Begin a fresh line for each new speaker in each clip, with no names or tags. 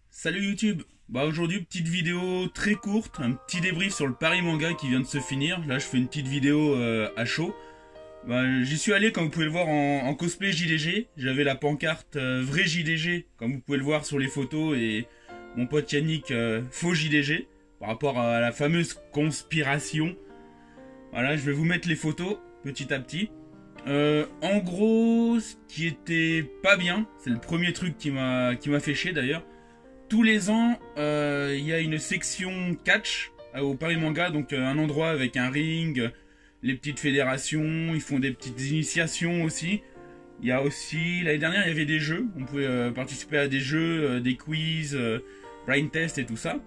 Salut YouTube. Aujourd'hui petite vidéo très courte, un petit débrief sur le Paris Manga qui vient de se finir. Là je fais une petite vidéo à chaud. J'y suis allé, comme vous pouvez le voir, en cosplay JDG. J'avais la pancarte vrai JDG, comme vous pouvez le voir sur les photos, et mon pote Yannick faux JDG, par rapport à la fameuse conspiration. Voilà, je vais vous mettre les photos petit à petit. En gros, ce qui était pas bien, c'est le premier truc qui m'a fait chier d'ailleurs. Tous les ans, il y a une section catch au Paris Manga, donc un endroit avec un ring, les petites fédérations, ils font des petites initiations aussi. Il y a aussi, l'année dernière, il y avait des jeux, on pouvait participer à des jeux, des quiz, blind test et tout ça.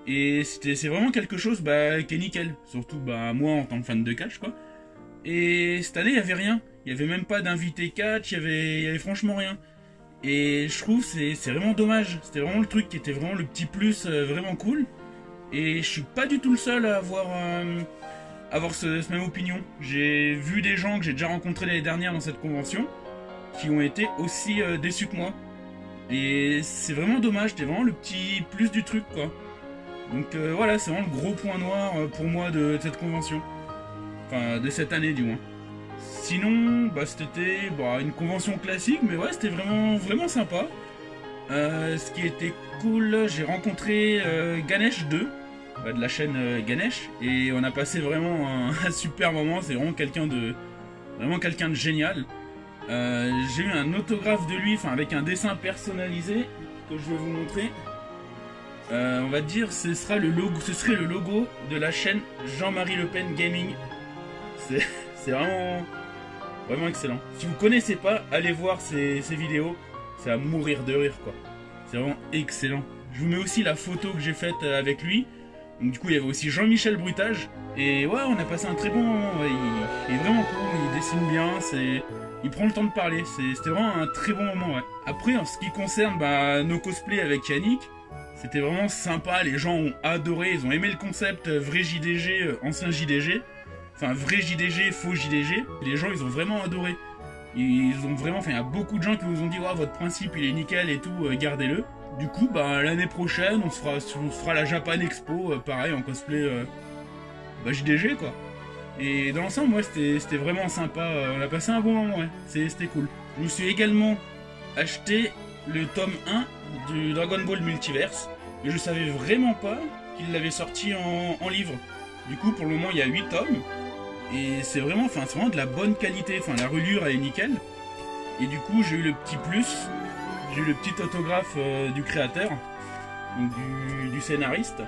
Et c'est vraiment quelque chose qui est nickel, surtout moi en tant que fan de catch quoi. Et cette année, il n'y avait rien, il n'y avait même pas d'invité catch, il y avait franchement rien. Et je trouve c'est vraiment dommage, c'était vraiment le truc qui était vraiment le petit plus vraiment cool. Et je suis pas du tout le seul à avoir cette même opinion. J'ai vu des gens que j'ai déjà rencontrés l'année dernière dans cette convention qui ont été aussi déçus que moi. Et c'est vraiment dommage, c'était vraiment le petit plus du truc quoi. Donc voilà, c'est vraiment le gros point noir pour moi de cette convention. Enfin, de cette année du moins. Sinon, c'était une convention classique, mais ouais, c'était vraiment sympa. Ce qui était cool, j'ai rencontré Ganesh 2, de la chaîne Ganesh, et on a passé vraiment un super moment. C'est vraiment quelqu'un de génial. J'ai eu un autographe de lui, avec un dessin personnalisé que je vais vous montrer. On va dire, ce serait le logo de la chaîne Jean-Marie Le Pen Gaming. C'est vraiment excellent. Si vous connaissez pas, allez voir ces vidéos. C'est à mourir de rire quoi. C'est vraiment excellent. Je vous mets aussi la photo que j'ai faite avec lui. Donc du coup il y avait aussi Jean-Michel Bruitage. Et ouais, on a passé un très bon moment. Ouais, il est vraiment cool, il dessine bien, il prend le temps de parler. C'était vraiment un très bon moment ouais. Après en ce qui concerne nos cosplays avec Yannick, c'était vraiment sympa. Les gens ont adoré, ils ont aimé le concept vrai JDG, ancien JDG. Enfin, vrai JDG, faux JDG. Les gens, ils ont vraiment adoré. Ils ont vraiment... il y a beaucoup de gens qui vous ont dit « votre principe, il est nickel et tout, gardez-le. » Du coup, l'année prochaine, on se fera la Japan Expo, pareil, en cosplay JDG, quoi. Et dans l'ensemble, ouais, c'était vraiment sympa. On a passé un bon moment, ouais. C'était cool. Je me suis également acheté le tome 1 du Dragon Ball Multiverse. Et je savais vraiment pas qu'il l'avait sorti en livre. Du coup, pour le moment, il y a 8 tomes. Et c'est vraiment de la bonne qualité. La reliure, elle est nickel. Et du coup, j'ai eu le petit plus. J'ai eu le petit autographe du créateur, donc du scénariste.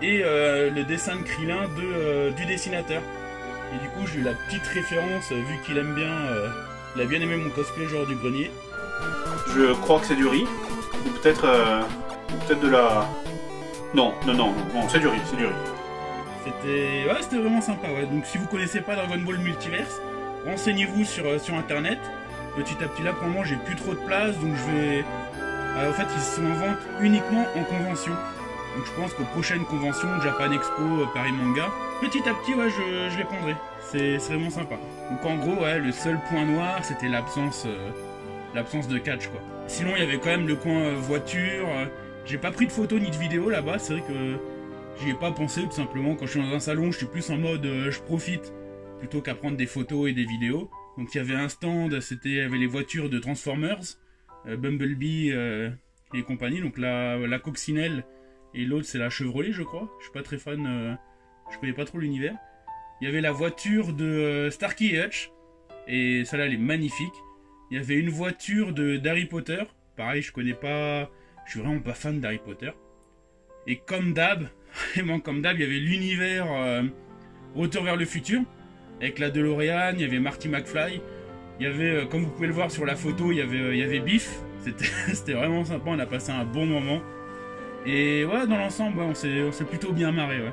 Et le dessin de Krillin du dessinateur. Et du coup, j'ai eu la petite référence, vu qu'il aime bien... il a bien aimé mon cosplay, genre du grenier.
Je crois que c'est du riz. Ou peut-être de la... Non, c'est du riz,
C'était vraiment sympa, ouais. Donc si vous connaissez pas Dragon Ball Multiverse, renseignez-vous sur internet. Petit à petit là, pour le moment, j'ai plus trop de place, donc je vais... en fait, ils sont en vente uniquement en convention. Donc je pense qu'aux prochaines conventions, Japan Expo, Paris Manga, petit à petit, ouais, je les prendrai. C'est vraiment sympa. Donc en gros, ouais, le seul point noir, c'était l'absence de catch, quoi. Sinon, il y avait quand même le coin voiture. J'ai pas pris de photos ni de vidéos là-bas, c'est vrai que... j'y ai pas pensé, tout simplement. Quand je suis dans un salon, je suis plus en mode je profite plutôt qu'à prendre des photos et des vidéos. Donc il y avait un stand, il y avait les voitures de Transformers, Bumblebee et compagnie. Donc la coccinelle et l'autre c'est la Chevrolet, je crois. Je suis pas très fan, je connais pas trop l'univers. Il y avait la voiture de Starkey et Hutch, et celle-là elle est magnifique. Il y avait une voiture d'Harry Potter, pareil, je suis vraiment pas fan d'Harry Potter. Et comme d'hab, vraiment comme d'hab, il y avait l'univers Retour vers le futur, avec la DeLorean, il y avait Marty McFly, il y avait, comme vous pouvez le voir sur la photo, il y avait Biff, c'était vraiment sympa, on a passé un bon moment. Et ouais, dans l'ensemble, on s'est plutôt bien marré, ouais.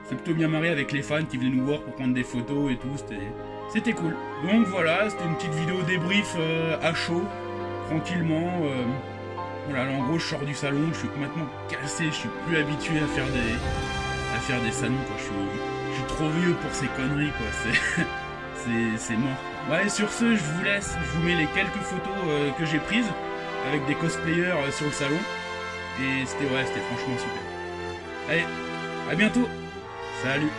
C'est plutôt bien marré avec les fans qui venaient nous voir pour prendre des photos et tout, c'était cool. Donc voilà, c'était une petite vidéo débrief à chaud, tranquillement. Voilà, là, en gros, je sors du salon, je suis complètement cassé, je suis plus habitué à faire des salons, quoi. Je suis trop vieux pour ces conneries, quoi. c'est mort. Ouais, sur ce, je vous laisse. Je vous mets les quelques photos que j'ai prises avec des cosplayers sur le salon. Et c'était franchement super. Allez, à bientôt. Salut.